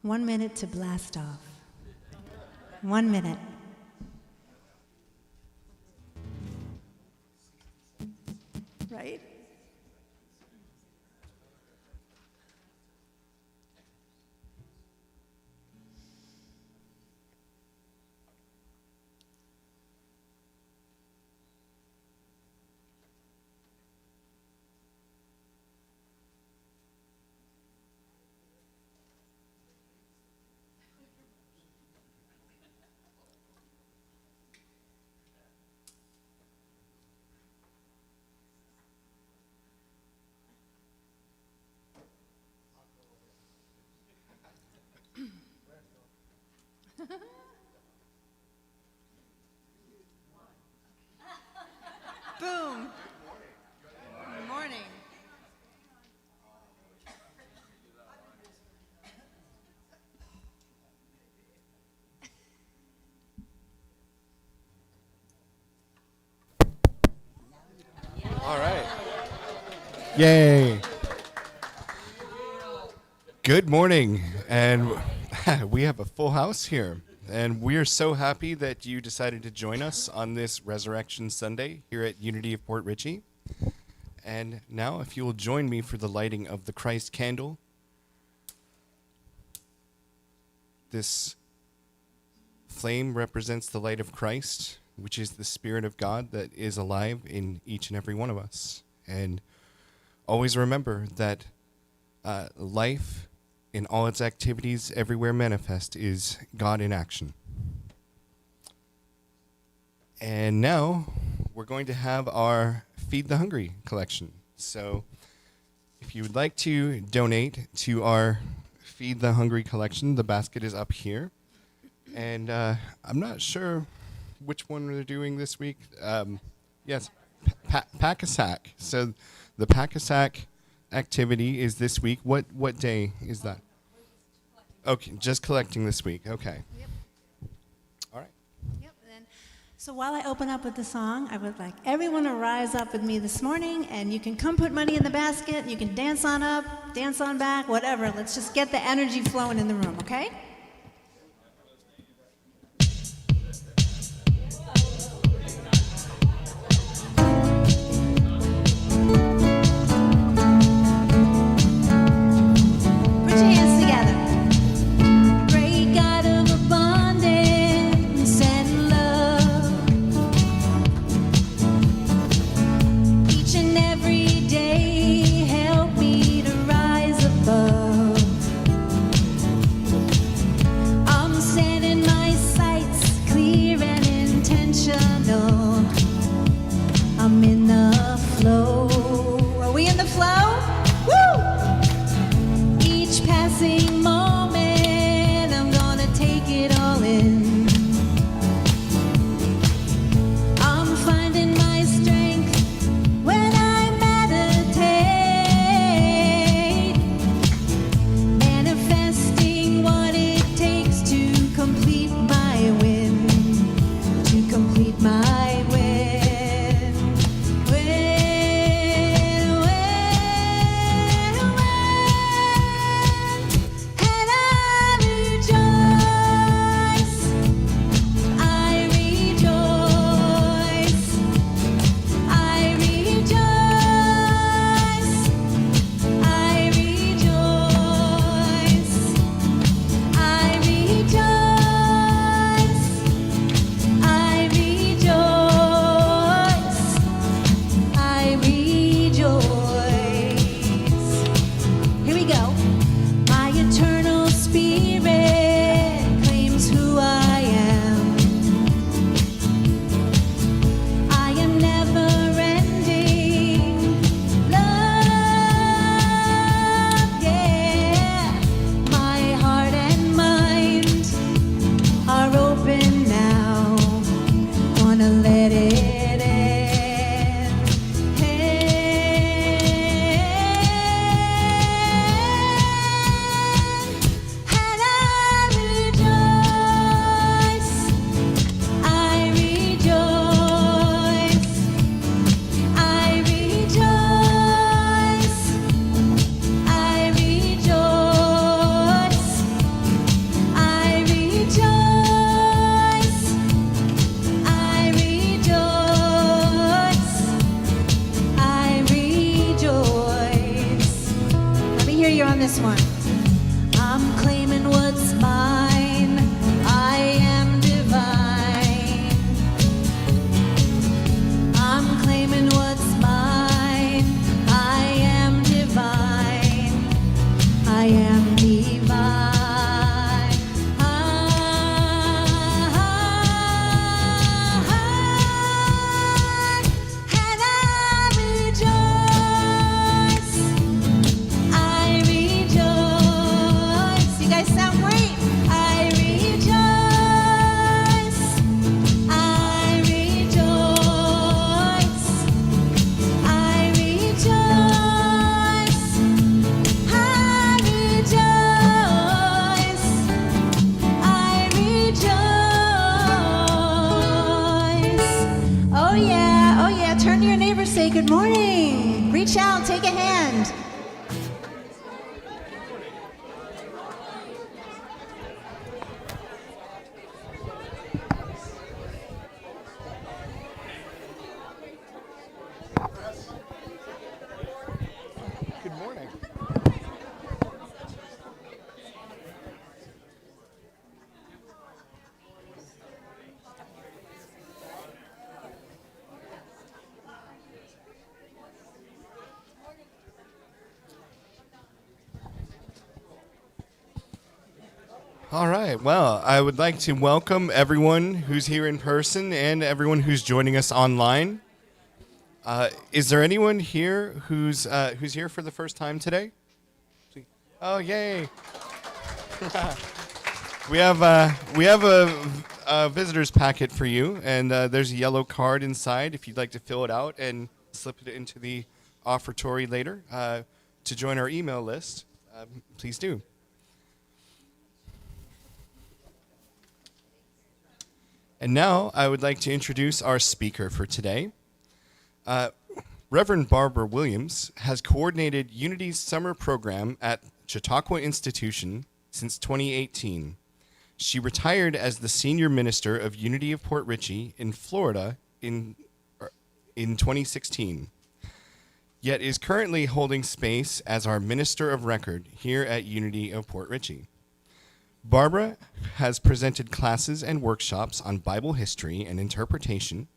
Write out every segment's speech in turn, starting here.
1 minute to blast off. 1 minute. Right? Boom. Good morning. All right. Yay. Good morning. And we have a full house here. And we are so happy that you decided to join us on this Resurrection Sunday here at Unity of Port Richey. And now, if you will join me for the lighting of the Christ candle. This flame represents the light of Christ, which is the Spirit of God that is alive in each and every one of us. And always remember that life in all its activities, everywhere manifest, is God in action. And now we're going to have our Feed the Hungry collection. So if you would like to donate to our Feed the Hungry collection, the basket is up here. And I'm not sure which one we're doing this week. Yes, Pack-a-Sack. So the Pack-a-Sack activity is this week. What day is that? Okay, just collecting this week. Okay. Yep. All right. Yep. So while I open up with the song, I would like everyone to rise up with me this morning, and you can come put money in the basket. You can dance on up, dance on back, whatever. Let's just get the energy flowing in the room, okay? yeah, oh yeah. Turn to your neighbor, say good morning. Reach out, take a hand. Good morning. All right. Well, I would like to welcome everyone who's here in person and everyone who's joining us online. Is there anyone here who's here for the first time today? Oh, yay! We have a visitor's packet for you, and there's a yellow card inside if you'd like to fill it out and slip it into the offertory later to join our email list. Please do. And now I would like to introduce our speaker for today. Reverend Barbara Williams has coordinated Unity's summer program at Chautauqua Institution since 2018. She retired as the senior minister of Unity of Port Richey in Florida in 2016, yet is currently holding space as our minister of record here at Unity of Port Richey. Barbara has presented classes and workshops on Bible history and interpretation,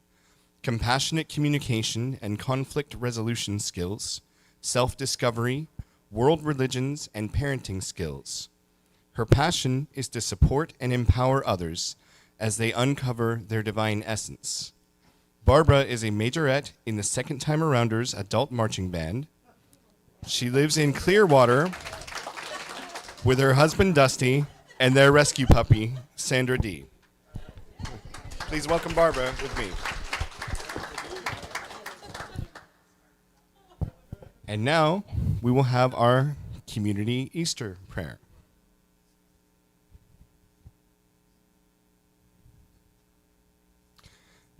compassionate communication and conflict resolution skills, self-discovery, world religions, and parenting skills. Her passion is to support and empower others as they uncover their divine essence. Barbara is a majorette in the Second Time Arounders Adult Marching Band. She lives in Clearwater with her husband Dusty and their rescue puppy, Sandra D. Please welcome Barbara with me. And now we will have our community Easter prayer.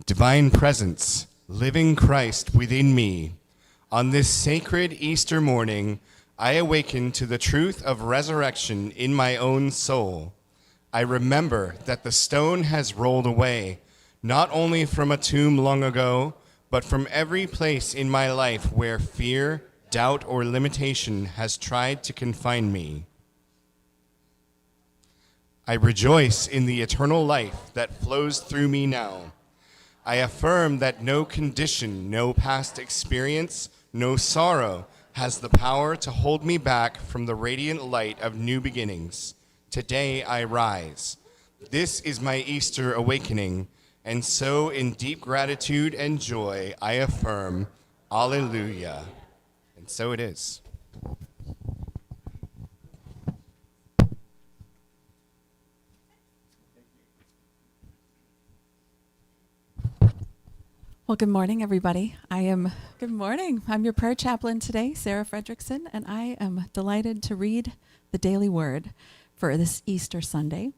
Divine presence, living Christ within me, on this sacred Easter morning, I awaken to the truth of resurrection in my own soul. I remember that the stone has rolled away, not only from a tomb long ago, but from every place in my life where fear, doubt, or limitation has tried to confine me. I rejoice in the eternal life that flows through me now. I affirm that no condition, no past experience, no sorrow has the power to hold me back from the radiant light of new beginnings. Today I rise. This is my Easter awakening, and so in deep gratitude and joy I affirm, Alleluia. And so it is. Well, good morning, everybody. Good morning. I'm your prayer chaplain today, Sarah Fredrickson, and I am delighted to read the daily word for this Easter Sunday.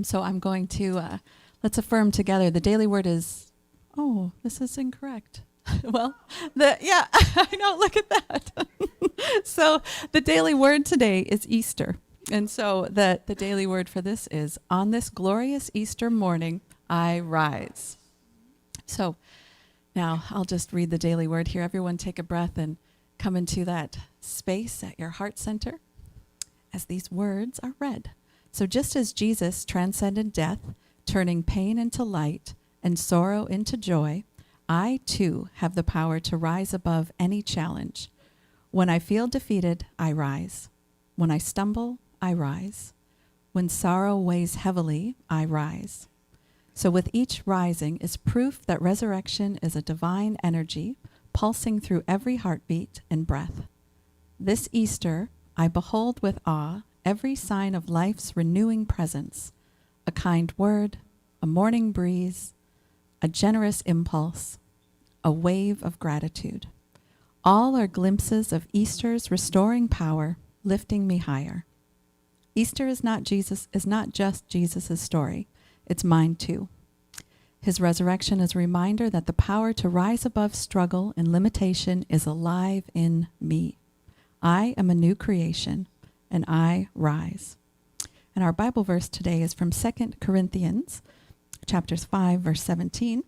So I'm going to, let's affirm together. The daily word is, this is incorrect. I know, look at that. So the daily word today is Easter. And so the daily word for this is, on this glorious Easter morning, I rise. So now I'll just read the daily word here. Everyone take a breath and come into that space at your heart center as these words are read. So just as Jesus transcended death, turning pain into light and sorrow into joy, I too have the power to rise above any challenge. When I feel defeated, I rise. When I stumble, I rise. When sorrow weighs heavily, I rise. So with each rising is proof that resurrection is a divine energy pulsing through every heartbeat and breath. This Easter, I behold with awe every sign of life's renewing presence, a kind word, a morning breeze, a generous impulse, a wave of gratitude. All are glimpses of Easter's restoring power, lifting me higher. Easter is not just Jesus' story. It's mine too. His resurrection is a reminder that the power to rise above struggle and limitation is alive in me. I am a new creation, and I rise. And our Bible verse today is from 2 Corinthians, chapters 5, verse 17.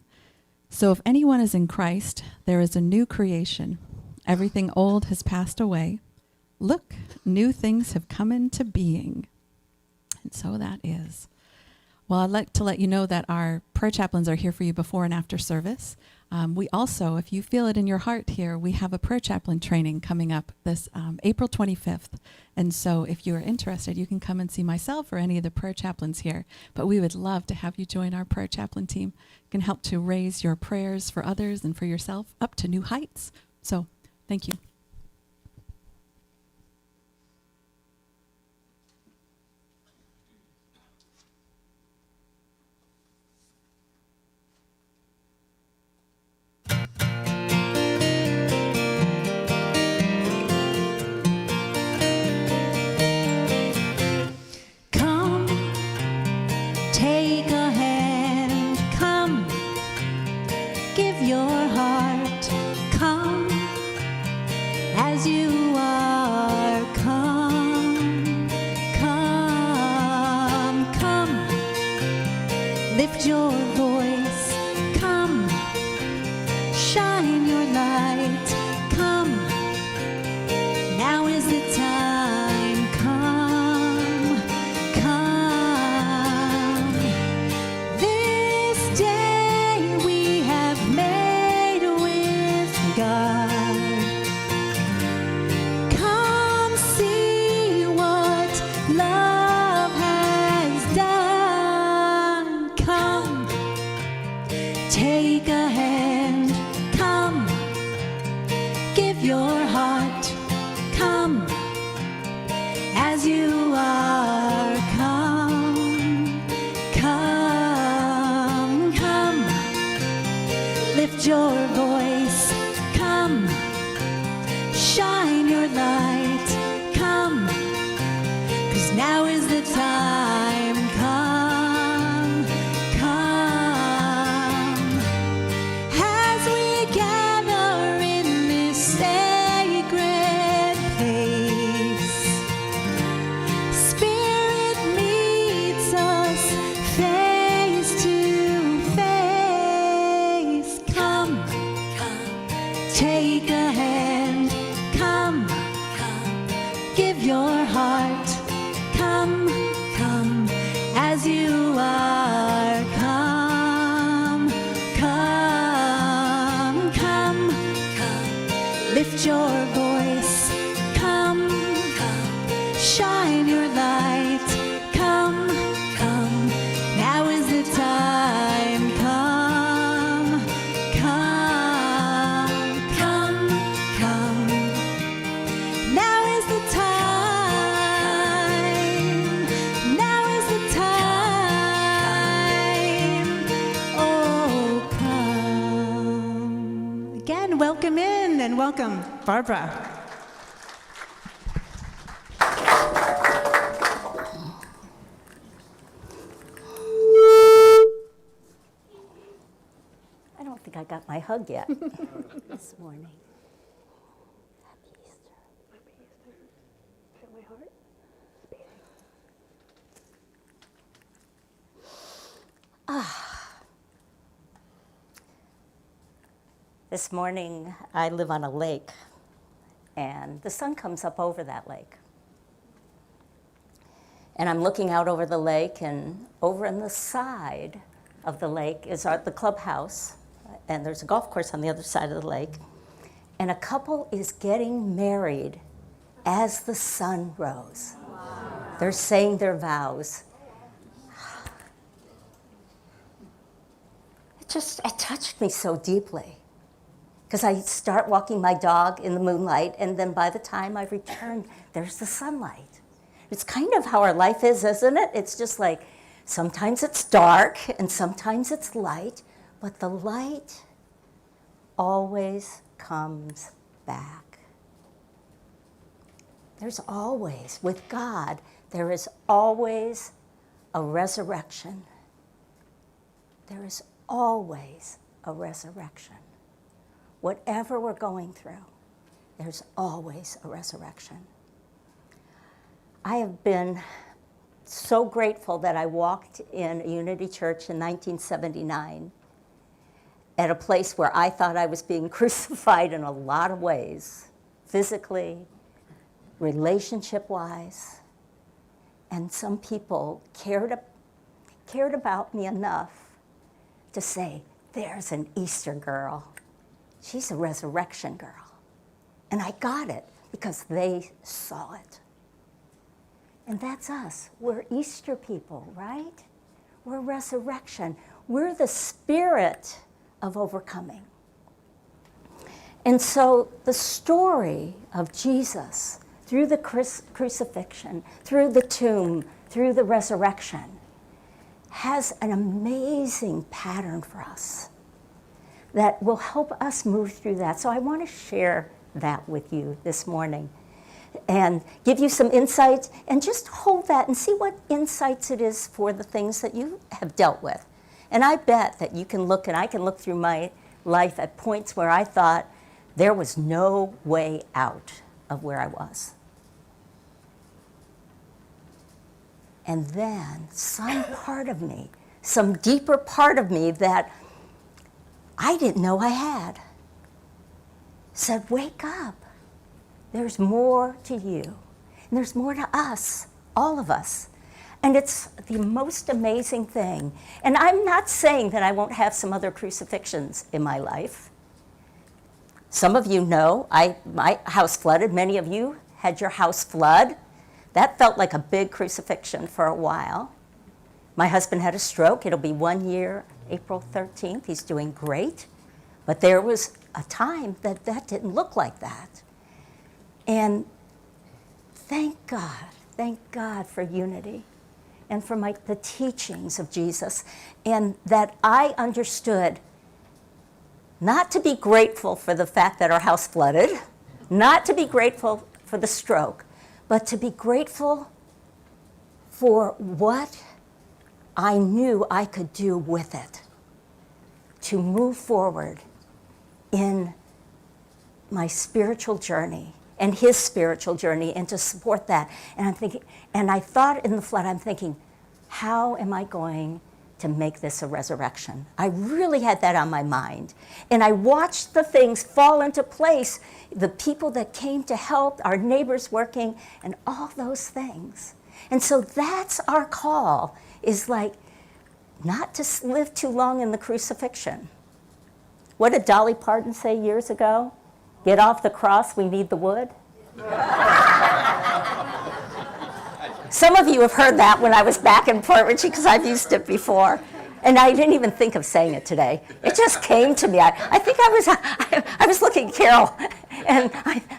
So if anyone is in Christ, there is a new creation. Everything old has passed away. Look, new things have come into being. And so that is. Well, I'd like to let you know that our prayer chaplains are here for you before and after service. We also, if you feel it in your heart here, we have a prayer chaplain training coming up this April 25th. And so if you are interested, you can come and see myself or any of the prayer chaplains here. But we would love to have you join our prayer chaplain team. It can help to raise your prayers for others and for yourself up to new heights. So thank you. Come, take a hand, come, give your heart, come, as you are, come, come, come, lift your voice, come, shine your light, come, now is the time, come, come. This day we have made with God. Come see what love has done. Come, take a hand. Come, give your heart. Come, as you are. Come, come, come. Lift your voice. Come, shine your light. Come, 'cause now is the time. Come, come. As we gather in this sacred place, Spirit meets us face to face. Come, take a hand. Come, give your heart. Come, come, as you are. Come, come, come. Lift your voice. Come, shine your light. Come, come. Now is the time. Come, come, come, come. Now is the time. Now is the time. Oh, come. Again, welcome in and welcome, Barbara. I don't think I got my hug yet this morning. Happy Easter. Feel my heart beating. This morning, I live on a lake, and the sun comes up over that lake. And I'm looking out over the lake, and over on the side of the lake is the clubhouse, and there's a golf course on the other side of the lake. And a couple is getting married as the sun rose. Wow. They're saying their vows. It touched me so deeply. Because I start walking my dog in the moonlight, and then by the time I return, there's the sunlight. It's kind of how our life is, isn't it? It's just like sometimes it's dark and sometimes it's light, but the light always comes back. There's always, with God, there is always a resurrection. There is always a resurrection. Whatever we're going through, there's always a resurrection. I have been so grateful that I walked in Unity Church in 1979 at a place where I thought I was being crucified in a lot of ways, physically, relationship-wise, and some people cared about me enough to say, there's an Easter girl. She's a resurrection girl. And I got it because they saw it. And that's us. We're Easter people, right? We're resurrection. We're the spirit of overcoming. And so the story of Jesus through the crucifixion, through the tomb, through the resurrection, has an amazing pattern for us that will help us move through that. So I want to share that with you this morning and give you some insights, and just hold that and see what insights it is for the things that you have dealt with. And I bet that you can look, and I can look through my life at points where I thought there was no way out of where I was. And then some part of me, some deeper part of me that I didn't know I had, said, wake up. There's more to you. And there's more to us, all of us. And it's the most amazing thing. And I'm not saying that I won't have some other crucifixions in my life. Some of you know my house flooded. Many of you had your house flood. That felt like a big crucifixion for a while. My husband had a stroke. It'll be 1 year, April 13th. He's doing great. But there was a time that didn't look like that. And thank God for unity and for the teachings of Jesus, and that I understood not to be grateful for the fact that our house flooded, not to be grateful for the stroke, but to be grateful for what I knew I could do with it to move forward in my spiritual journey and his spiritual journey, and to support that. And I'm thinking, and I thought in the flood, I'm thinking, how am I going to make this a resurrection? I really had that on my mind. And I watched the things fall into place, the people that came to help, our neighbors working, and all those things. And so that's our call, is like not to live too long in the crucifixion. What did Dolly Parton say years ago? Get off the cross, we need the wood. Some of you have heard that when I was back in Port Richey, because I've used it before. And I didn't even think of saying it today. It just came to me. I think I was looking at Carol, and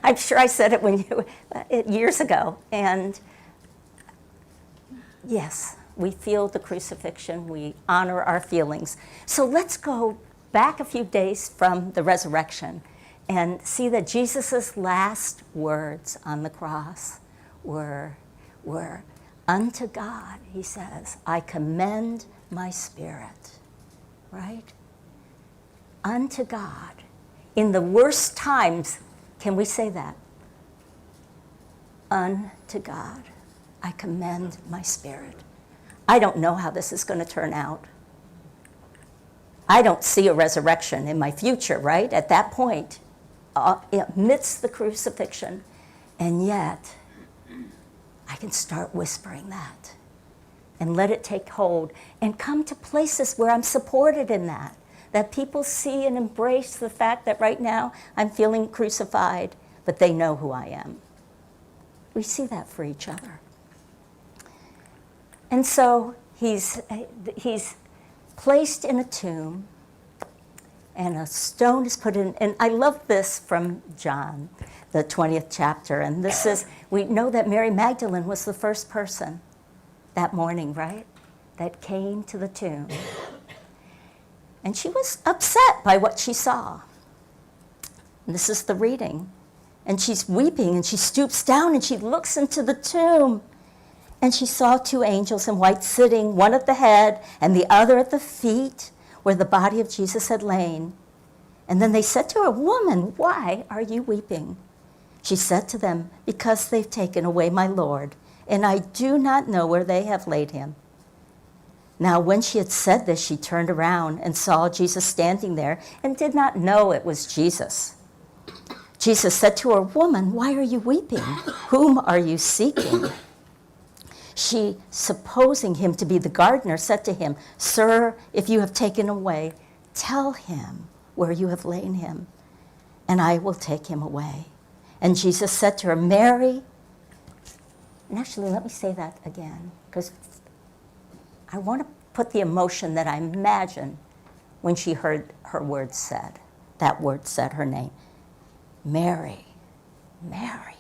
I'm sure I said it years ago. And yes, we feel the crucifixion. We honor our feelings. So let's go back a few days from the resurrection and see that Jesus' last words on the cross were, unto God, he says, I commend my spirit, right? Unto God. In the worst times, can we say that? Unto God, I commend my spirit. I don't know how this is going to turn out. I don't see a resurrection in my future, right? At that point, amidst the crucifixion, and yet I can start whispering that and let it take hold and come to places where I'm supported in that people see and embrace the fact that right now I'm feeling crucified, but they know who I am. We see that for each other. And so he's placed in a tomb, and a stone is put in. And I love this from John, the 20th chapter. And this is, we know that Mary Magdalene was the first person that morning, right, that came to the tomb. And she was upset by what she saw. And this is the reading. And she's weeping, and she stoops down, and she looks into the tomb. And she saw two angels in white sitting, one at the head and the other at the feet, where the body of Jesus had lain. And then they said to her, "Woman, why are you weeping?" She said to them, "Because they've taken away my Lord, and I do not know where they have laid him." Now, when she had said this, she turned around and saw Jesus standing there and did not know it was Jesus. Jesus said to her, "Woman, why are you weeping? Whom are you seeking?" She, supposing him to be the gardener, said to him, "Sir, if you have taken away, tell him where you have lain him, and I will take him away." And Jesus said to her, "Mary." And actually, let me say that again, because I want to put the emotion that I imagine when she heard her word said. That word said, her name. Mary, Mary.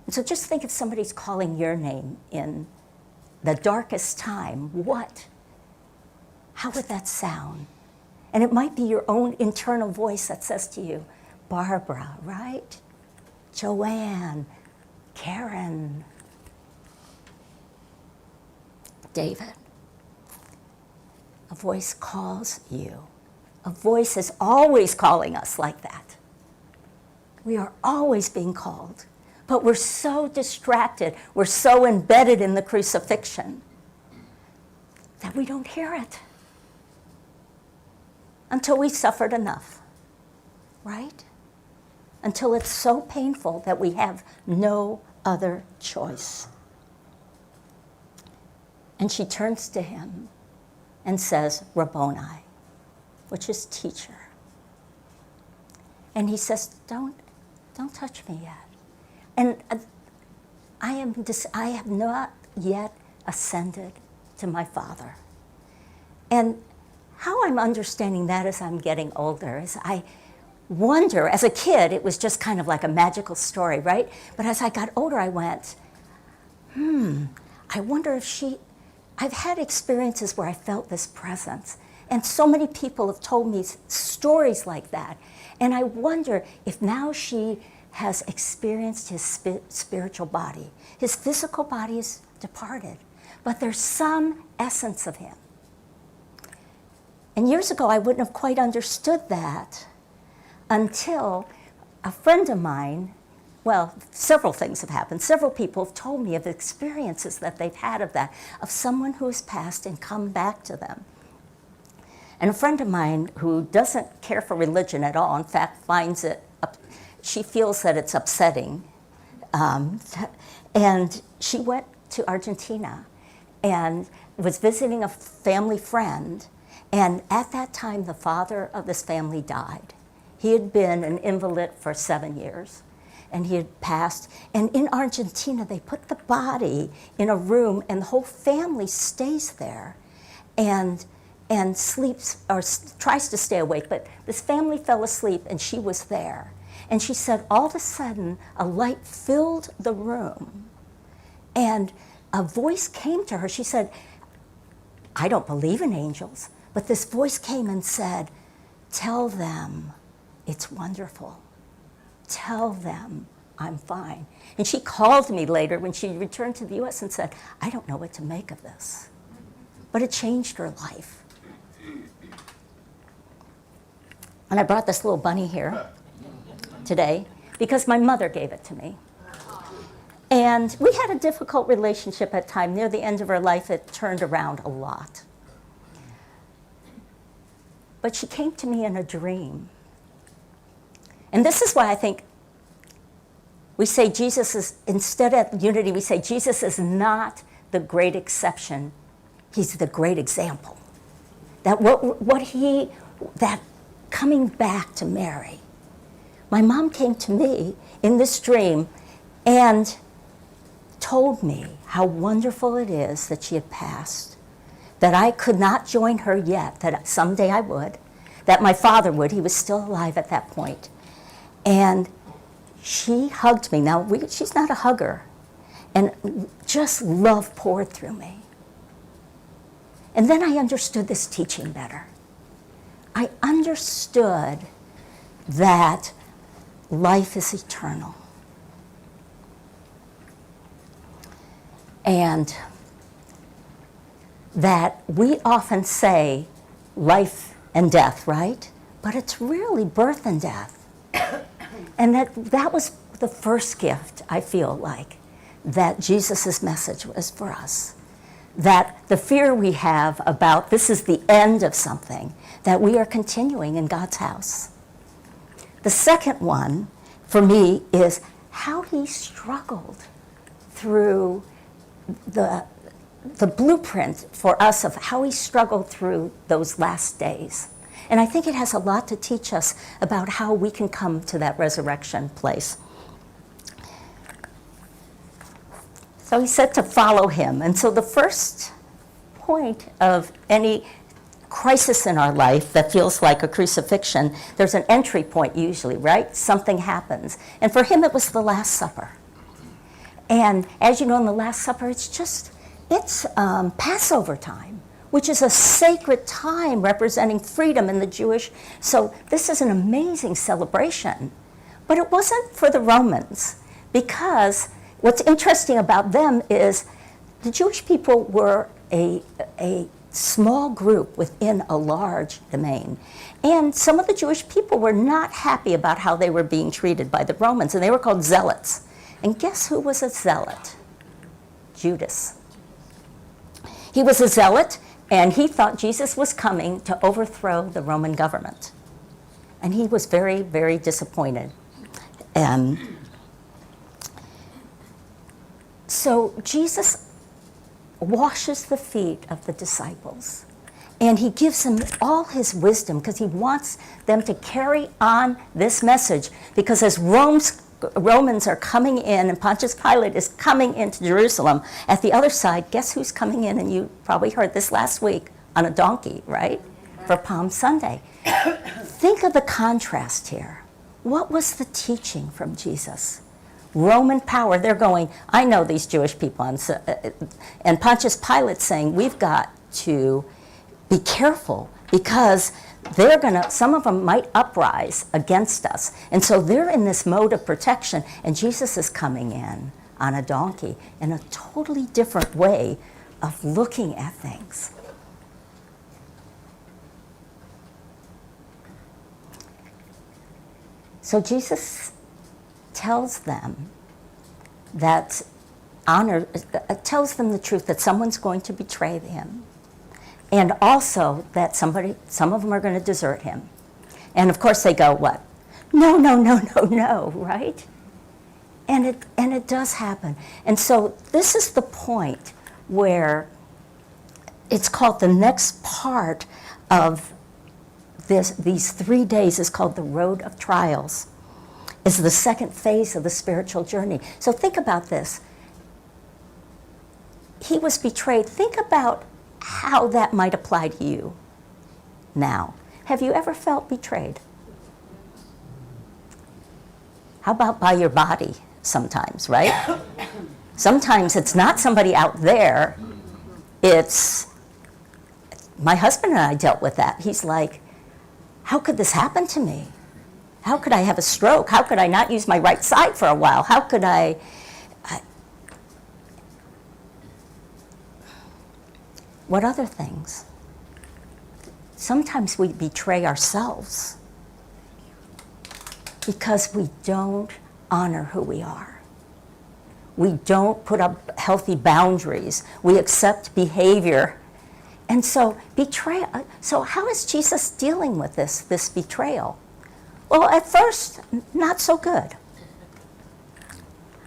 And so just think if somebody's calling your name in the darkest time, how would that sound? And it might be your own internal voice that says to you, Barbara, right? Joanne, Karen, David. A voice calls you. A voice is always calling us like that. We are always being called. But we're so distracted, we're so embedded in the crucifixion that we don't hear it until we've suffered enough, right? Until it's so painful that we have no other choice. And she turns to him and says, Rabboni, which is teacher. And he says, don't touch me yet. And I have not yet ascended to my Father. And how I'm understanding that as I'm getting older is I wonder, as a kid, it was just kind of like a magical story, right? But as I got older, I went, I wonder if I've had experiences where I felt this presence. And so many people have told me stories like that. And I wonder if now she has experienced his spiritual body. His physical body is departed, but there's some essence of him. And years ago, I wouldn't have quite understood that until a friend of mine, well, several things have happened. Several people have told me of experiences that they've had of that, of someone who has passed and come back to them. And a friend of mine who doesn't care for religion at all, in fact, finds it, she feels that it's upsetting. And she went to Argentina and was visiting a family friend. And at that time, the father of this family died. He had been an invalid for 7 years, and he had passed. And in Argentina, they put the body in a room, and the whole family stays there and sleeps, or tries to stay awake. But this family fell asleep, and she was there. And she said, all of a sudden, a light filled the room, and a voice came to her. She said, I don't believe in angels, but this voice came and said, tell them it's wonderful. Tell them I'm fine. And she called me later when she returned to the U.S. and said, I don't know what to make of this. But it changed her life. And I brought this little bunny here today because my mother gave it to me. And we had a difficult relationship at time. Near the end of her life, it turned around a lot. But she came to me in a dream. And this is why I think we say Jesus is, instead of unity, we say Jesus is not the great exception. He's the great example. That that coming back to Mary. My mom came to me in this dream and told me how wonderful it is that she had passed, that I could not join her yet, that someday I would, that my father would. He was still alive at that point. And she hugged me. Now, she's not a hugger. And just love poured through me. And then I understood this teaching better. I understood that life is eternal. And that we often say life and death, right? But it's really birth and death. And that was the first gift, I feel like, that Jesus' message was for us. That the fear we have about this is the end of something, that we are continuing in God's house. The second one, for me, is how he struggled through the blueprint for us of how he struggled through those last days. And I think it has a lot to teach us about how we can come to that resurrection place. So he said to follow him. And so the first point of any crisis in our life that feels like a crucifixion, there's an entry point usually, right? Something happens. And for him, it was the Last Supper. And as you know, in the Last Supper, it's Passover time, which is a sacred time representing freedom in the Jewish. So this is an amazing celebration. But it wasn't for the Romans, because what's interesting about them is the Jewish people were a small group within a large domain. And some of the Jewish people were not happy about how they were being treated by the Romans, and they were called zealots. And guess who was a zealot? Judas. He was a zealot, and he thought Jesus was coming to overthrow the Roman government. And he was very, very disappointed. So Jesus washes the feet of the disciples, and he gives them all his wisdom because he wants them to carry on this message. Because as Romans are coming in, and Pontius Pilate is coming into Jerusalem, at the other side, guess who's coming in? And you probably heard this last week, on a donkey, right? For Palm Sunday. Think of the contrast here. What was the teaching from Jesus? Roman power. They're going, I know these Jewish people. And Pontius Pilate saying, we've got to be careful because some of them might uprise against us. And so they're in this mode of protection, and Jesus is coming in on a donkey in a totally different way of looking at things. So Jesus tells them that tells them the truth that someone's going to betray him. And also that some of them are going to desert him. And of course they go, what? No, right? And it does happen. And so this is the point where it's called the next part of these 3 days is called the Road of Trials. Is the second phase of the spiritual journey. So think about this. He was betrayed. Think about how that might apply to you now. Have you ever felt betrayed? How about by your body sometimes, right? Sometimes it's not somebody out there. It's my husband and I dealt with that. He's like, how could this happen to me? How could I have a stroke? How could I not use my right side for a while? How could I what other things? Sometimes we betray ourselves because we don't honor who we are. We don't put up healthy boundaries. We accept behavior. And so so how is Jesus dealing with this betrayal? Well, at first, not so good.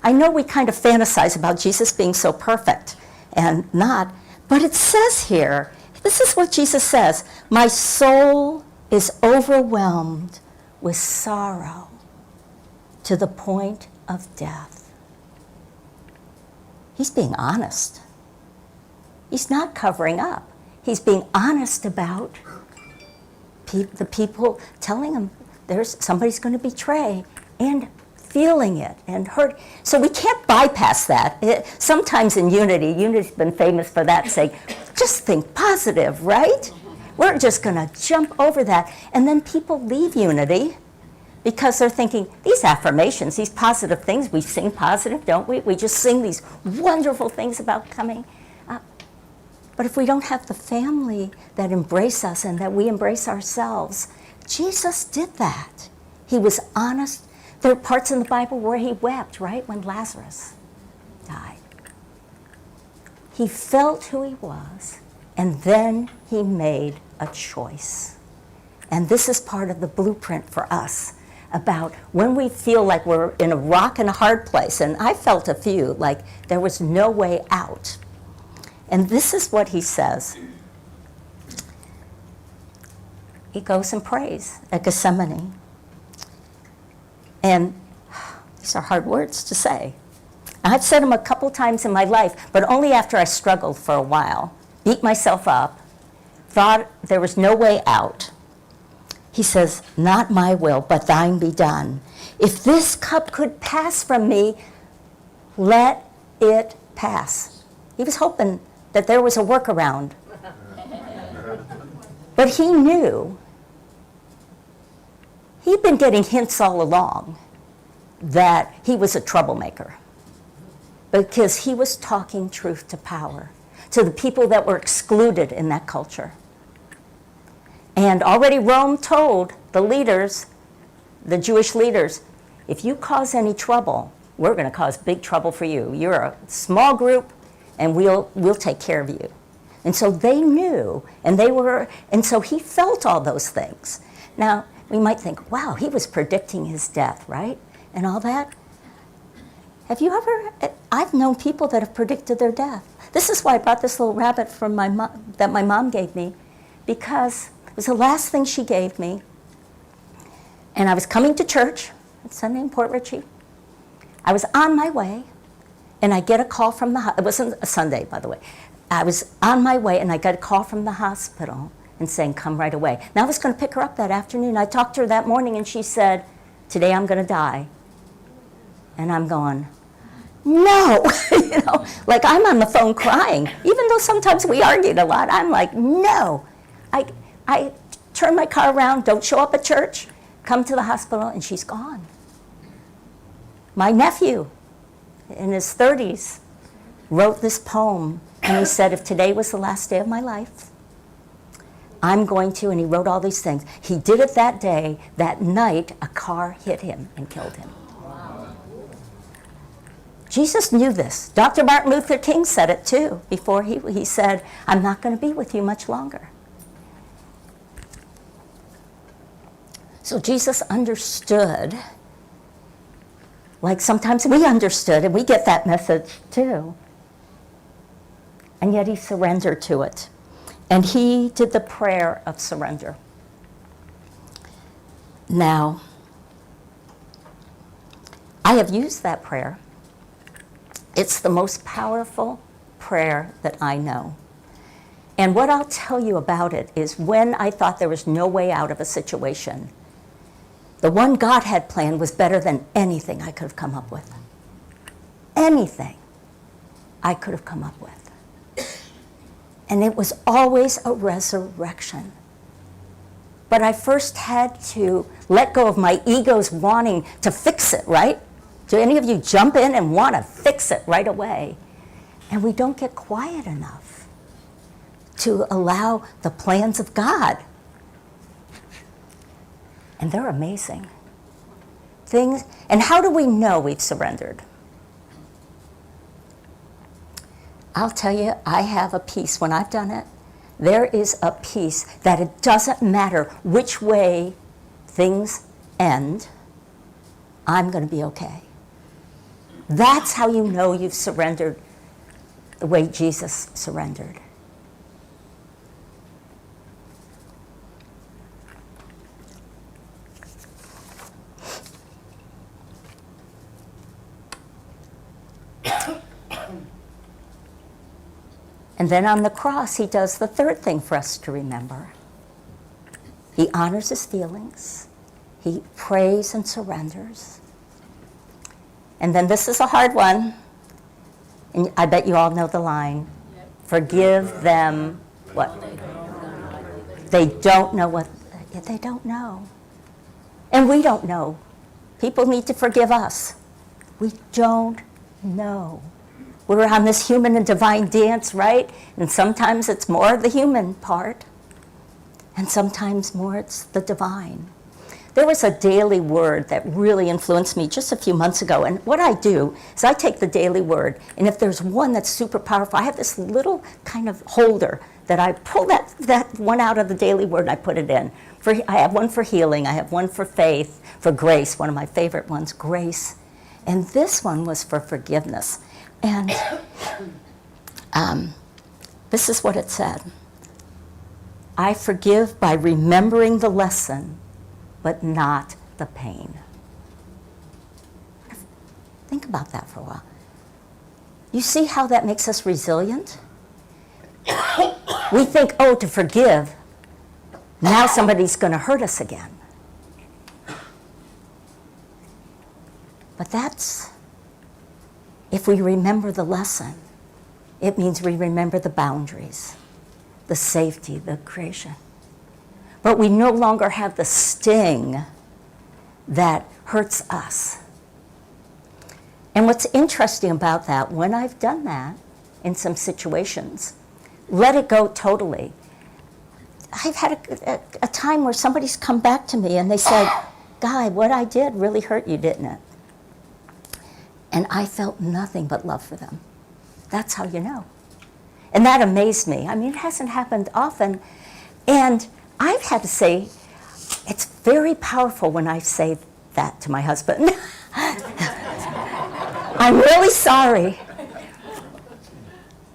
I know we kind of fantasize about Jesus being so perfect and not, but it says here, this is what Jesus says, my soul is overwhelmed with sorrow to the point of death. He's being honest. He's not covering up. He's being honest about the people telling him, somebody's going to betray, and feeling it and hurt. So we can't bypass that. Sometimes in Unity's been famous for that, saying, just think positive, right? We're just going to jump over that. And then people leave Unity because they're thinking, these affirmations, these positive things, we sing positive, don't we? We just sing these wonderful things about coming up. But if we don't have the family that embrace us and that we embrace ourselves, Jesus did that. He was honest. There are parts in the Bible where he wept, right, when Lazarus died. He felt who he was, and then he made a choice. And this is part of the blueprint for us about when we feel like we're in a rock and a hard place. And I felt a few, like there was no way out. And this is what he says. He goes and prays at Gethsemane. And these are hard words to say. I've said them a couple times in my life, but only after I struggled for a while, beat myself up, thought there was no way out. He says, not my will, but thine be done. If this cup could pass from me, let it pass. He was hoping that there was a workaround. But he knew, he'd been getting hints all along that he was a troublemaker, because he was talking truth to power, to the people that were excluded in that culture. And already Rome told the leaders, the Jewish leaders, if you cause any trouble, we're going to cause big trouble for you. You're a small group, and we'll take care of you. And so they knew, and so he felt all those things. Now, we might think, wow, he was predicting his death, right? And all that. Have you ever, I've known people that have predicted their death. This is why I brought this little rabbit from that my mom gave me, because it was the last thing she gave me. And I was coming to church at Sunday in Port Richey. I was on my way, and I get a call from it wasn't a Sunday, by the way. I was on my way, and I got a call from the hospital and saying, come right away. Now I was going to pick her up that afternoon. I talked to her that morning, and she said, today I'm going to die. And I'm going, no, like I'm on the phone crying. Even though sometimes we argued a lot, I'm like, no. I turn my car around, don't show up at church, come to the hospital, and she's gone. My nephew, in his 30s, wrote this poem, and he said, if today was the last day of my life, I'm going to, and he wrote all these things. He did it that day. That night, a car hit him and killed him. Jesus knew this. Dr. Martin Luther King said it too, before he said, I'm not going to be with you much longer. So Jesus understood, like sometimes we understood, and we get that message too. And yet he surrendered to it. And he did the prayer of surrender. Now, I have used that prayer. It's the most powerful prayer that I know. And what I'll tell you about it is when I thought there was no way out of a situation, the one God had planned was better than anything I could have come up with. Anything I could have come up with. And it was always a resurrection. But I first had to let go of my ego's wanting to fix it, right? Do any of you jump in and want to fix it right away? And we don't get quiet enough to allow the plans of God. And they're amazing. And how do we know we've surrendered? I'll tell you, I have a peace. When I've done it, there is a peace that it doesn't matter which way things end, I'm going to be okay. That's how you know you've surrendered the way Jesus surrendered. And then on the cross, he does the third thing for us to remember. He honors his feelings. He prays and surrenders. And then this is a hard one. And I bet you all know the line. Yep. Forgive them what? They don't know what, they don't know. And we don't know. People need to forgive us. We don't know We're on this human and divine dance, right? And sometimes it's more the human part, and sometimes more it's the divine. There was a daily word that really influenced me just a few months ago. And what I do is I take the daily word, and if there's one that's super powerful, I have this little kind of holder that I pull that one out of the daily word and I put it in. I have one for healing, I have one for faith, for grace, one of my favorite ones, grace. And this one was for forgiveness. And this is what it said. I forgive by remembering the lesson, but not the pain. Think about that for a while. You see how that makes us resilient? We think, oh, to forgive, now somebody's going to hurt us again. But that's, if we remember the lesson, it means we remember the boundaries, the safety, the creation. But we no longer have the sting that hurts us. And what's interesting about that, when I've done that in some situations, let it go totally. I've had a time where somebody's come back to me and they said, Guy, what I did really hurt you, didn't it? And I felt nothing but love for them. That's how you know. And that amazed me. I mean, it hasn't happened often. And I've had to say, it's very powerful when I say that to my husband. I'm really sorry.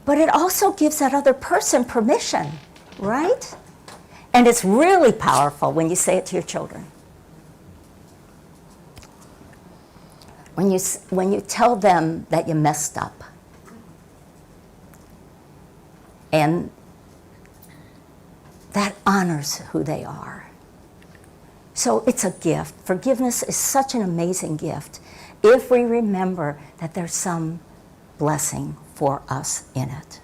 But it also gives that other person permission, right? And it's really powerful when you say it to your children. When you tell them that you messed up. And that honors who they are. So it's a gift. Forgiveness is such an amazing gift if we remember that there's some blessing for us in it.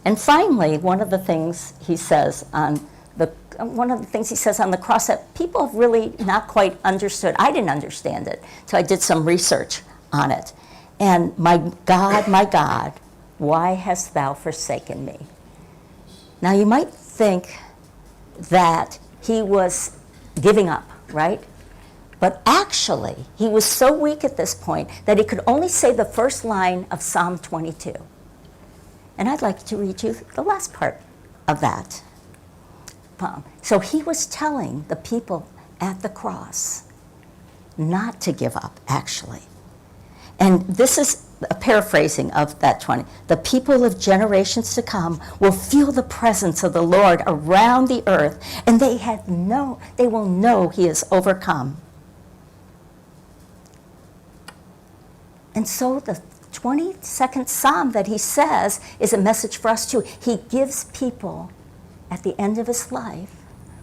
And finally, one of the things he says on the cross that people have really not quite understood. I didn't understand it, so I did some research on it. And my God, why hast thou forsaken me? Now you might think that he was giving up, right? But actually, he was so weak at this point that he could only say the first line of Psalm 22. And I'd like to read you the last part of that poem. So he was telling the people at the cross not to give up, actually. And this is a paraphrasing of that 20. The people of generations to come will feel the presence of the Lord around the earth, and they will know he is overcome. And so the 22nd Psalm that he says is a message for us too. He gives people at the end of his life,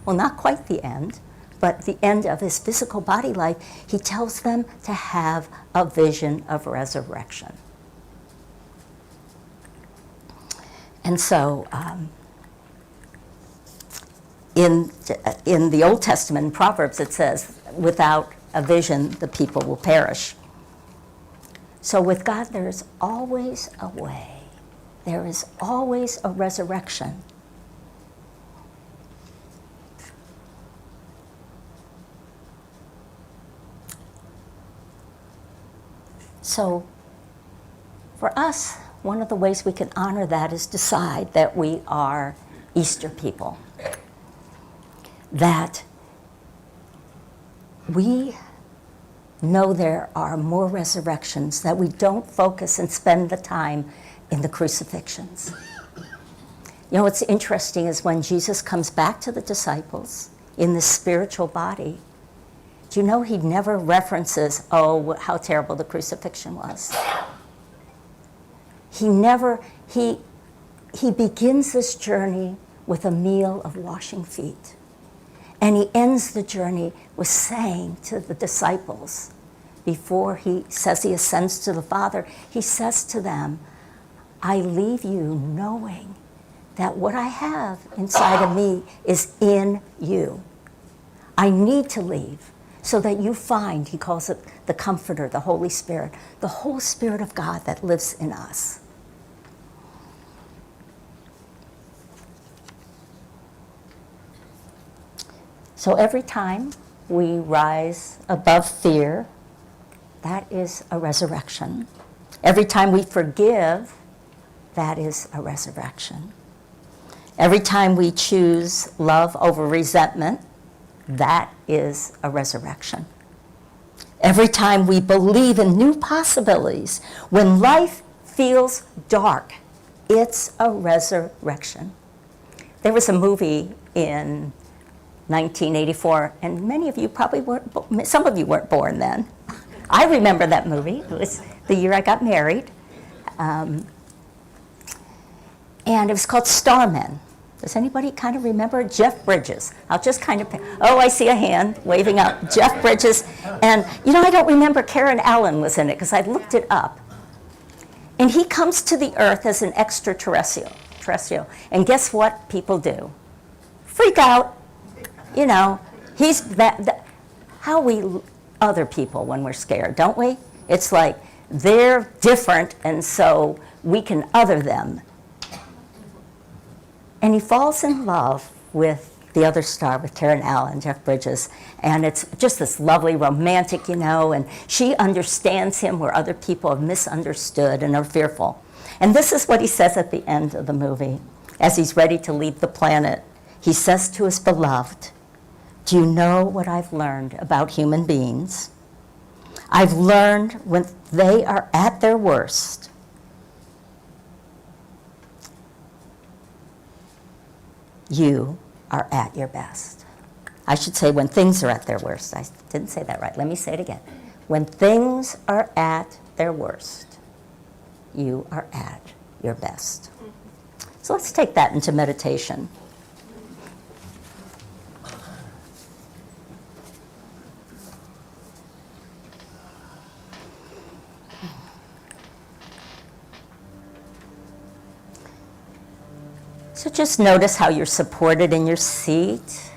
well, not quite the end, but the end of his physical body life, he tells them to have a vision of resurrection. And so in the Old Testament, in Proverbs, it says, without a vision, the people will perish. So with God, there is always a way. There is always a resurrection. So for us, one of the ways we can honor that is decide that we are Easter people. That we know there are more resurrections, that we don't focus and spend the time in the crucifixions. You know, what's interesting is when Jesus comes back to the disciples in this spiritual body, do you know he never references, oh, how terrible the crucifixion was? He begins this journey with a meal of washing feet. And he ends the journey with saying to the disciples, before he says he ascends to the Father, he says to them, I leave you knowing that what I have inside of me is in you. I need to leave so that you find, he calls it the Comforter, the Holy Spirit, the whole Spirit of God that lives in us. So every time we rise above fear, that is a resurrection. Every time we forgive, that is a resurrection. Every time we choose love over resentment, that is a resurrection. Every time we believe in new possibilities, when life feels dark, it's a resurrection. There was a movie in 1984, and many of you probably weren't, some of you weren't born then. I remember that movie. It was the year I got married. And it was called Starmen. Does anybody kind of remember? Jeff Bridges. I'll just kind of, oh, I see a hand waving up. Jeff Bridges. And, I don't remember Karen Allen was in it because I looked it up. And he comes to the earth as an extraterrestrial. And guess what people do? Freak out. He's how we other people when we're scared, don't we? It's like they're different, and so we can other them. And he falls in love with the other star, with Karen Allen, Jeff Bridges, and it's just this lovely romantic, and she understands him where other people have misunderstood and are fearful. And this is what he says at the end of the movie, as he's ready to leave the planet. He says to his beloved, "Do you know what I've learned about human beings? I've learned when they are at their worst, you are at your best." I should say when things are at their worst. I didn't say that right. Let me say it again. When things are at their worst, you are at your best. So let's take that into meditation. So just notice how you're supported in your seat.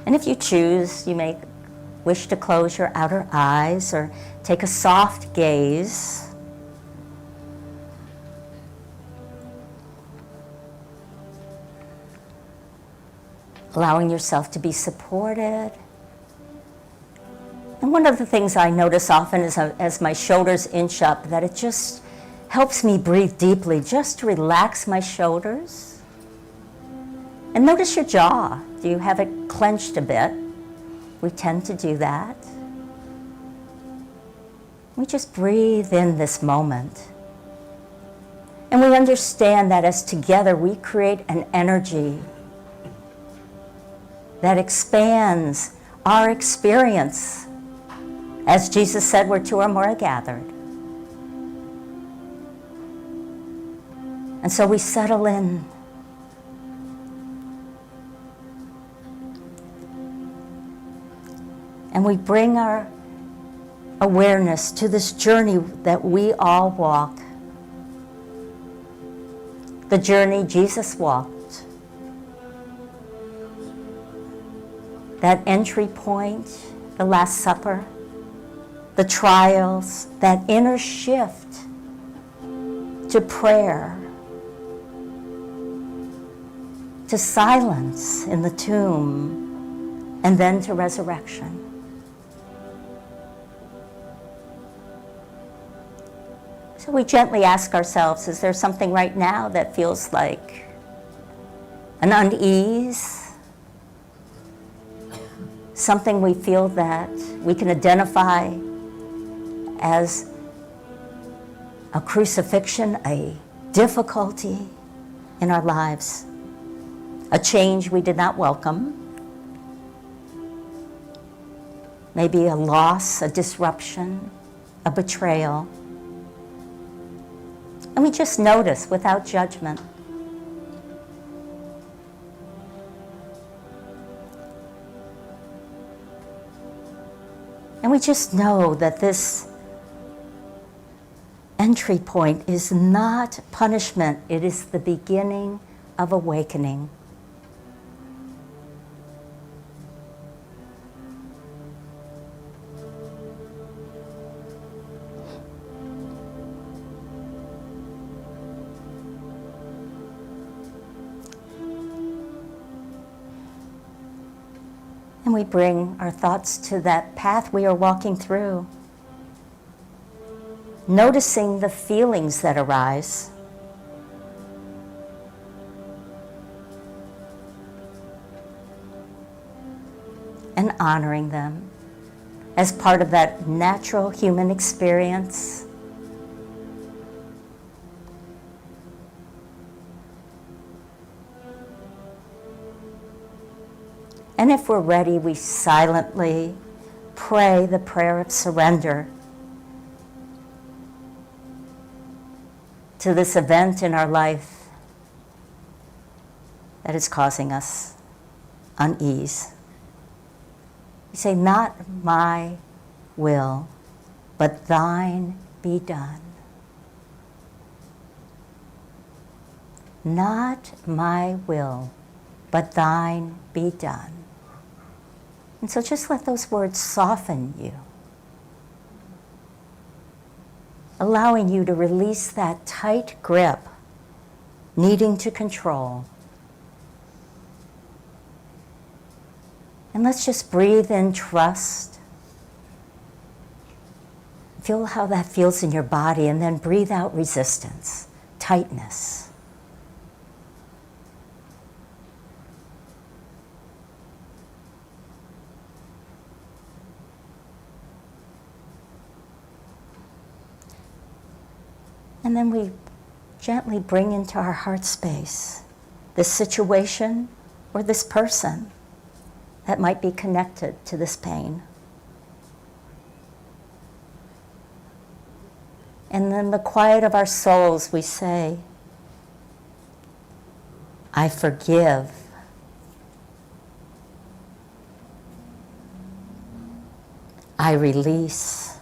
And if you choose, you may wish to close your outer eyes or take a soft gaze. Allowing yourself to be supported. And one of the things I notice often is as my shoulders inch up, that it just helps me breathe deeply, just to relax my shoulders. And notice your jaw. Do you have it clenched a bit? We tend to do that. We just breathe in this moment. And we understand that as together we create an energy that expands our experience. As Jesus said, where two or more are gathered. And so we settle in. And we bring our awareness to this journey that we all walk. The journey Jesus walked. That entry point, the Last Supper, the trials, that inner shift to prayer, to silence in the tomb, and then to resurrection. So we gently ask ourselves, is there something right now that feels like an unease? Something we feel that we can identify as a crucifixion, a difficulty in our lives, a change we did not welcome, maybe a loss, a disruption, a betrayal. And we just notice without judgment. And we just know that this entry point is not punishment, it is the beginning of awakening. And we bring our thoughts to that path we are walking through, noticing the feelings that arise. And honoring them as part of that natural human experience. And if we're ready, we silently pray the prayer of surrender to this event in our life that is causing us unease. We say, not my will, but thine be done. Not my will, but thine be done. And so just let those words soften you, allowing you to release that tight grip, needing to control. And let's just breathe in trust. Feel how that feels in your body, and then breathe out resistance, tightness. And then we gently bring into our heart space this situation or this person that might be connected to this pain. And in the quiet of our souls, we say, I forgive. I release.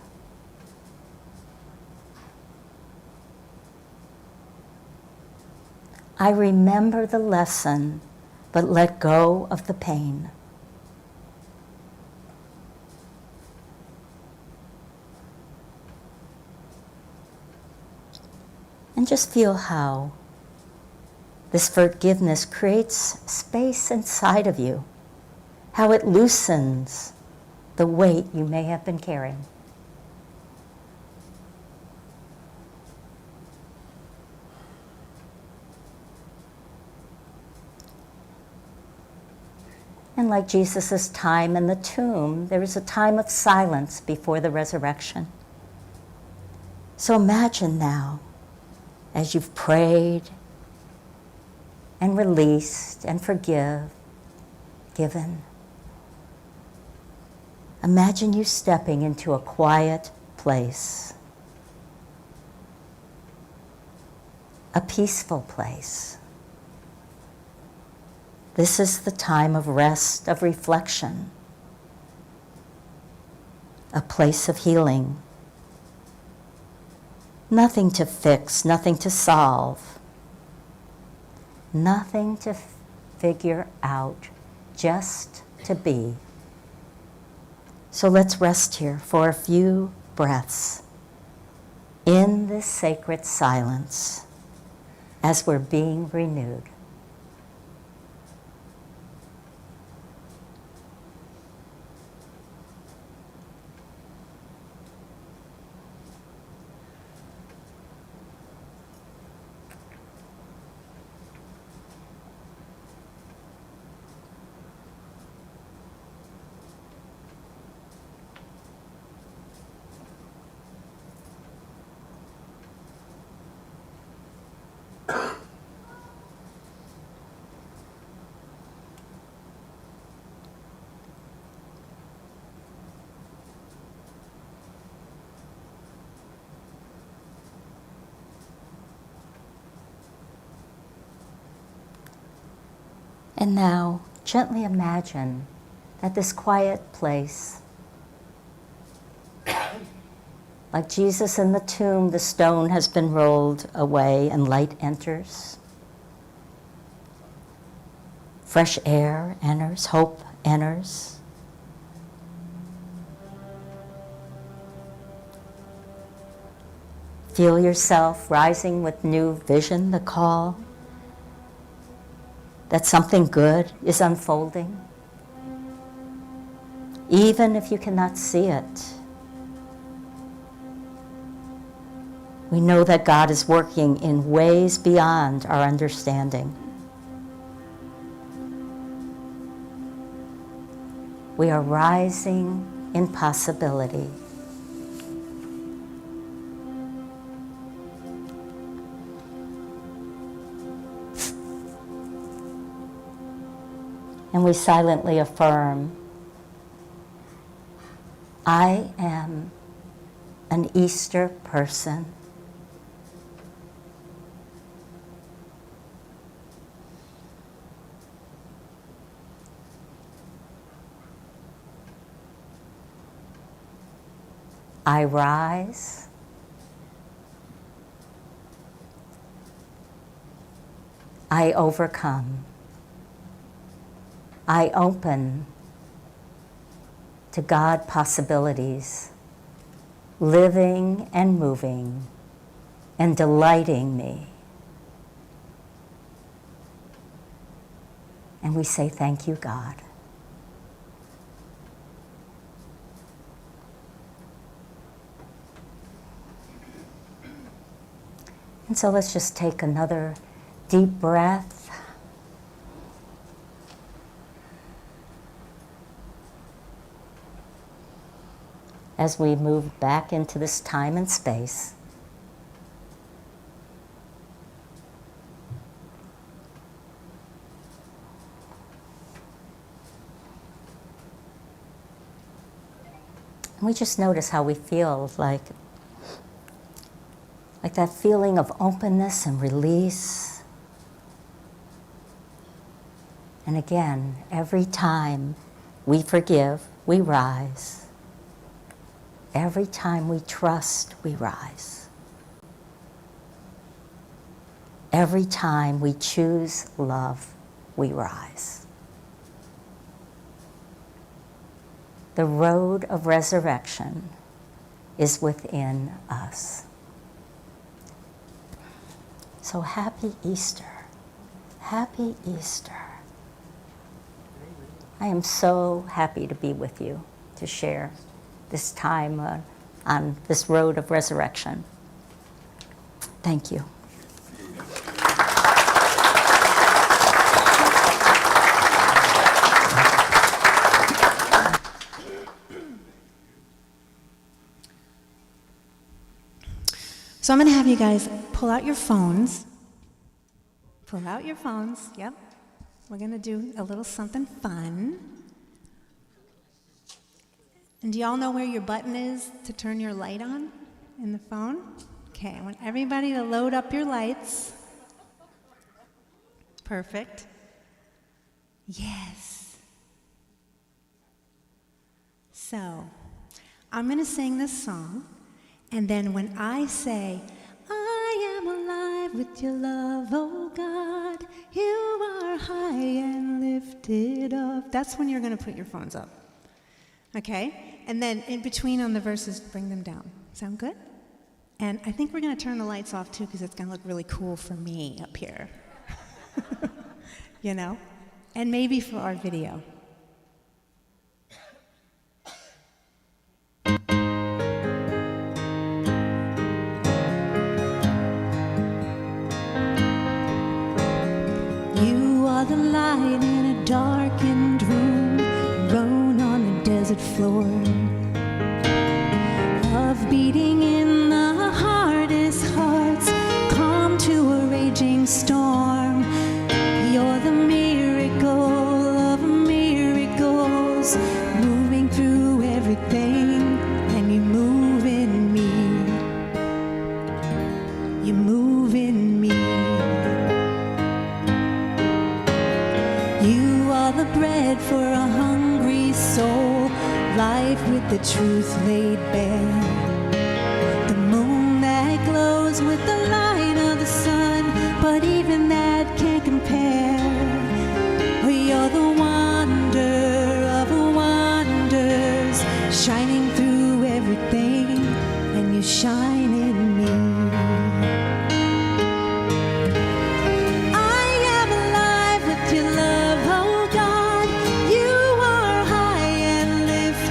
I remember the lesson, but let go of the pain. And just feel how this forgiveness creates space inside of you, how it loosens the weight you may have been carrying. And like Jesus' time in the tomb, there is a time of silence before the resurrection. So imagine now, as you've prayed and released and given, imagine you stepping into a quiet place, a peaceful place. This is the time of rest, of reflection, a place of healing. Nothing to fix, nothing to solve, nothing to figure out, just to be. So let's rest here for a few breaths in this sacred silence as we're being renewed. And now, gently imagine that this quiet place, like Jesus in the tomb, the stone has been rolled away and light enters. Fresh air enters, hope enters. Feel yourself rising with new vision, the call that something good is unfolding. even if you cannot see it. We know that God is working in ways beyond our understanding. We are rising in possibility. And we silently affirm, I am an Easter person. I rise. I overcome. I open to God possibilities, living and moving and delighting me. And we say, thank you, God. And so let's just take another deep breath. As we move back into this time and space. And we just notice how we feel, like that feeling of openness and release. And again, every time we forgive, we rise. Every time we trust, we rise. Every time we choose love, we rise. The road of resurrection is within us. So happy Easter. Happy Easter. I am so happy to be with you, to share this time on this road of resurrection. Thank you. So I'm going to have you guys pull out your phones. Pull out your phones, yep. We're going to do a little something fun. And do y'all know where your button is to turn your light on in the phone? Okay, I want everybody to load up your lights. Perfect. Yes. So, I'm going to sing this song, and then when I say, I am alive with your love, oh God, you are high and lifted up, that's when you're going to put your phones up. Okay? And then in between on the verses, bring them down. Sound good? And I think we're going to turn the lights off too, because it's going to look really cool for me up here. You know? And maybe for our video. You are the light in a darkened room, grown on a desert floor. Love beating in the hardest hearts, calm to a raging storm. You're the miracle of miracles, moving through everything, and you move in me. You move in me. You are the bread for a hungry soul, life with the truth laid bare. The moon that glows with the light of the sun, but even that can't compare. You're the wonder of wonders, shining through everything, and you shine in me. I am alive with your love, oh God. You are high and lifted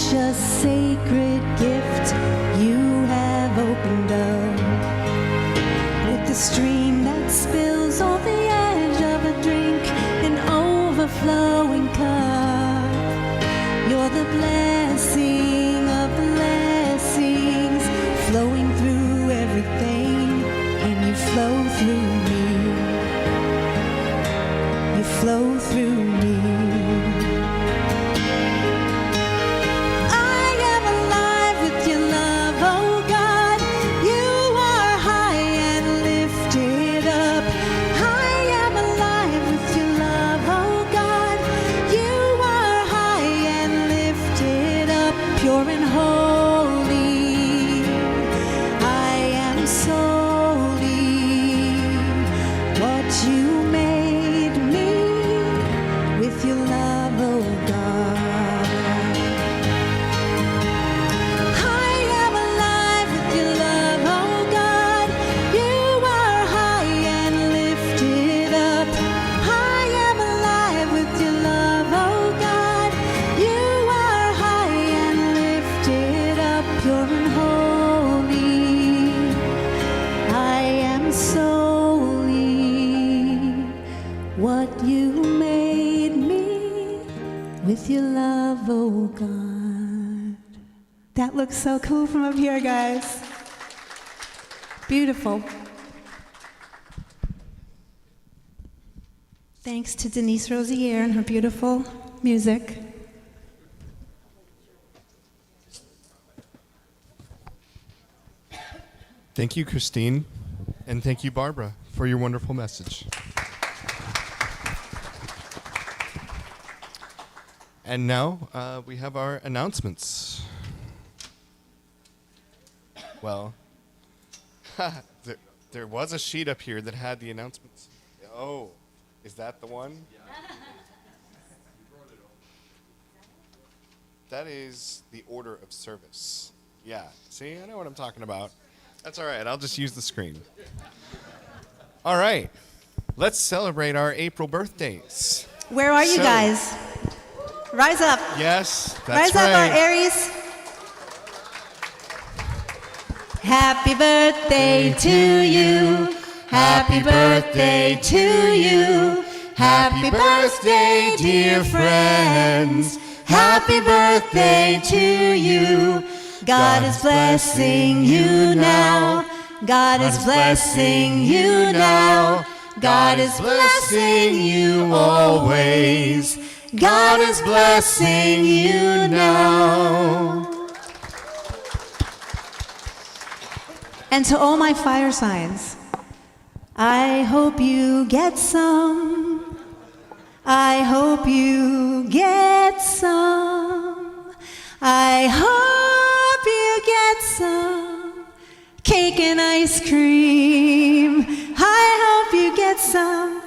precious sacred gift you have opened up. With the stream that spills on the edge of a drink, an overflowing cup. You're the blessing of blessings, flowing through everything, and you flow through me. You flow through me. I am alive with your love, oh God. You are high and lifted up. I am alive with your love, oh God. You are high and lifted up, pure and holy. I am solely what you made me with your love, oh God. I am alive with your love, oh God. You are high and lifted up. I am alive with your love, oh God. You are high and lifted up, pure and holy. I am solely what you made me with your love, oh God. That looks so cool from up here, guys. Beautiful. Thanks to Denise Rosier and her beautiful music. Thank you, Christine, and thank you, Barbara, for your wonderful message. And now we have our announcements. Well, there was a sheet up here that had the announcements. Oh, is that the one? That is the order of service. Yeah, see, I know what I'm talking about. That's all right, I'll just use the screen. All right, let's celebrate our April birthdays. Where are you So- guys? Rise up. Yes, Rise that's up, our right. Aries. Happy birthday to you. Happy birthday to you. Happy birthday, dear friends. Happy birthday to you. God is blessing you now. God is blessing you now. God is blessing you always. God is blessing you now. And to all my fire signs, I hope you get some. I hope you get some. I hope you get some cake and ice cream. I hope you get some.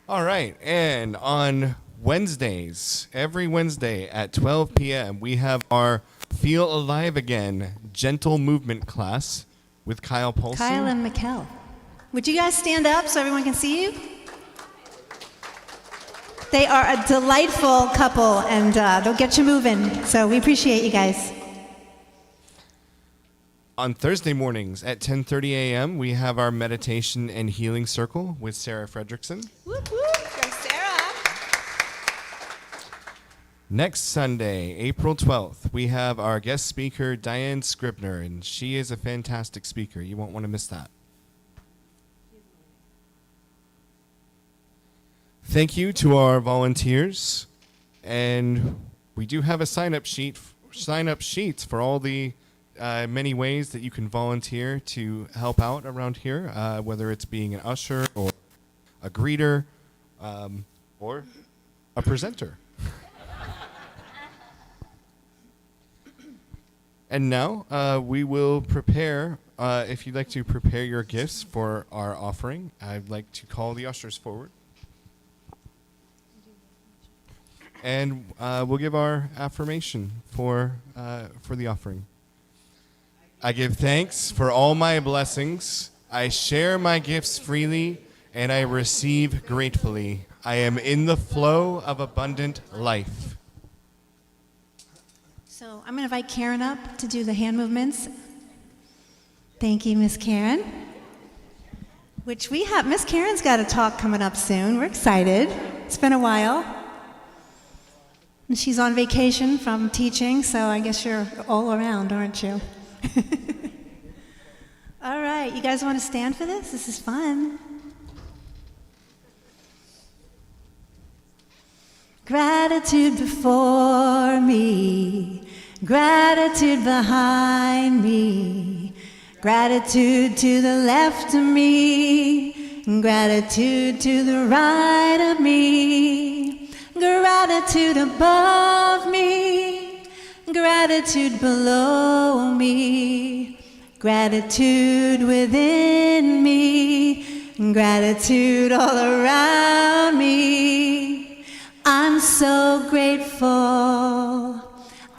All right, and on Wednesdays, every Wednesday at 12 p.m., we have our Feel Alive Again gentle movement class with Kyle Paulson. Kyle and Mikkel. Would you guys stand up so everyone can see you? They are a delightful couple, and they'll get you moving. So we appreciate you guys. On Thursday mornings at 10:30 a.m., we have our meditation and healing circle with Sarah Fredrickson. Whoop, whoop. Go, Sarah. Next Sunday, April 12th, we have our guest speaker, Diane Scribner, and she is a fantastic speaker. You won't want to miss that. Thank you to our volunteers, and we do have a sign-up sheets for all the many ways that you can volunteer to help out around here, whether it's being an usher or a greeter or a presenter. And now we will prepare, if you'd like to prepare your gifts for our offering, I'd like to call the ushers forward. And we'll give our affirmation for the offering. I give thanks for all my blessings. I share my gifts freely, and I receive gratefully. I am in the flow of abundant life. So I'm going to invite Karen up to do the hand movements. Thank you, Miss Karen. Which we have, Miss Karen's got a talk coming up soon. We're excited. It's been a while. And she's on vacation from teaching, so I guess you're all around, aren't you? All right, you guys want to stand for this? This is fun. Gratitude before me, gratitude behind me, gratitude to the left of me, gratitude to the right of me, gratitude above me, gratitude below me, gratitude within me, gratitude all around me. I'm so grateful,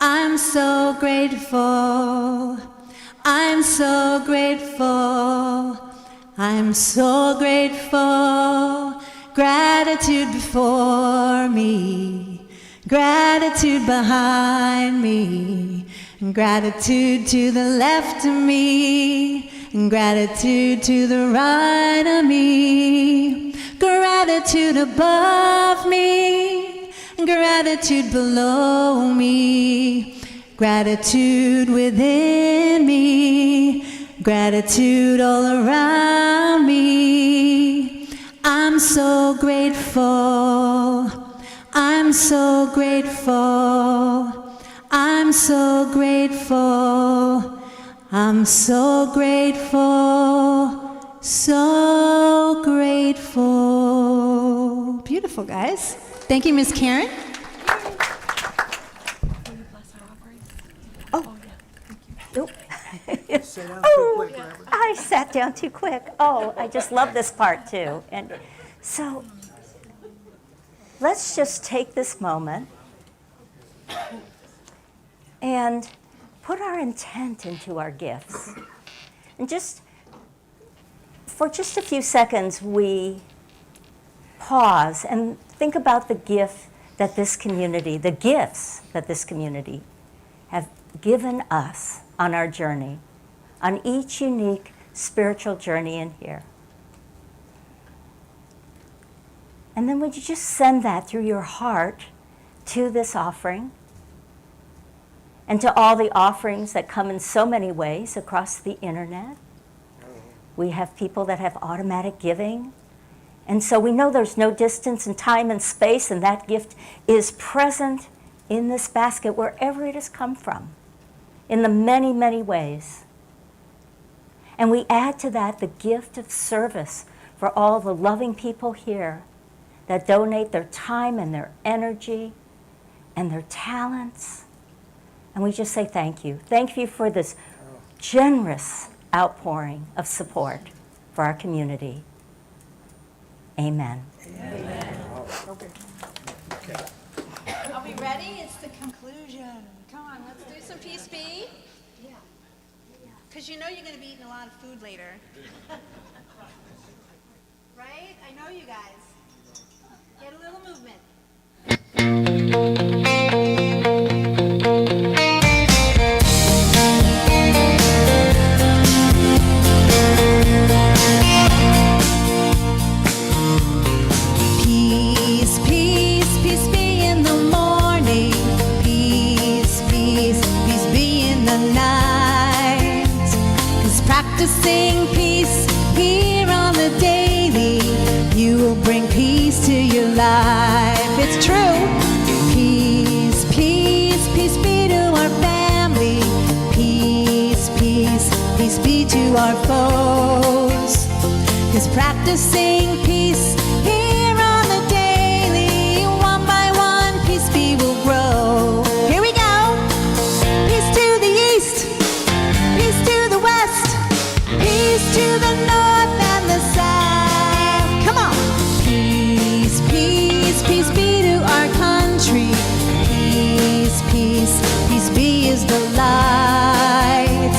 I'm so grateful, I'm so grateful, I'm so grateful. Gratitude before me, gratitude behind me, gratitude to the left of me, gratitude to the right of me, gratitude above me, gratitude below me, gratitude within me, gratitude all around me. I'm so grateful, I'm so grateful, I'm so grateful, I'm so grateful, so grateful. Beautiful, guys. Thank you, Miss Karen. Nope. Oh, I sat down too quick. Oh, I just love this part too. And so let's just take this moment and put our intent into our gifts. And just for just a few seconds, we pause and think about the gift that this community, the gifts that this community have given us on our journey, on each unique spiritual journey in here. And then would you just send that through your heart to this offering and to all the offerings that come in so many ways across the internet. We have people that have automatic giving. And so we know there's no distance in time and space, and that gift is present in this basket wherever it has come from, in the many, many ways. And we add to that the gift of service for all the loving people here that donate their time and their energy and their talents. And we just say thank you. Thank you for this generous outpouring of support for our community. Amen. Are we ready? It's the conclusion. Come on, let's do some peace be. Yeah. Because you know you're going to be eating a lot of food later. Right? I know you guys. Get a little movement. Peace, peace, peace be in the morning. Peace, peace, peace be in the night. 'Cause practicing peace here on the daily, you will bring peace to your life. It's true. Peace, peace, peace be to our family. Peace, peace, peace be to our foes. 'Cause practicing peace here on the daily, one by one, peace be will grow. Here we go. Peace to the east, peace to the west, peace to the north and the south. Come on. Peace, peace, peace be to our country. Peace, peace, peace be is the light.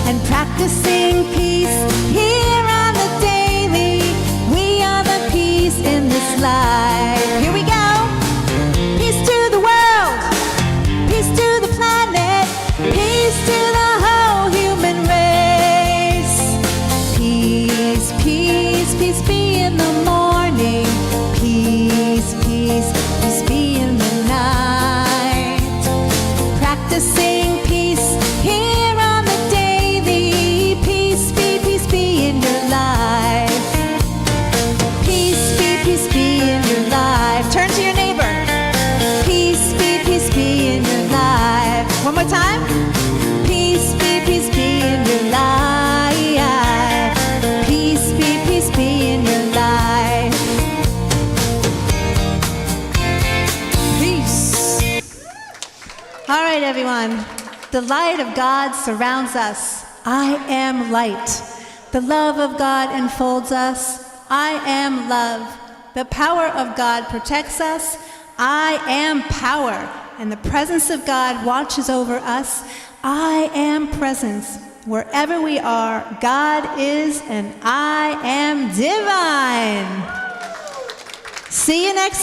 And practicing peace here on the daily, we are the peace in this life. peace be in the morning. Peace, peace, peace be in the night. Practicing peace here on the daily. Peace be in your life. Peace be in your life. Turn to your neighbor. Peace be in your life. One more time. Peace be in your life. Peace be in your life. Peace. All right, everyone. The light of God surrounds us. I am light. The love of God enfolds us. I am love. The power of God protects us. I am power. And the presence of God watches over us. I am presence. Wherever we are, God is, and I am divine. See you next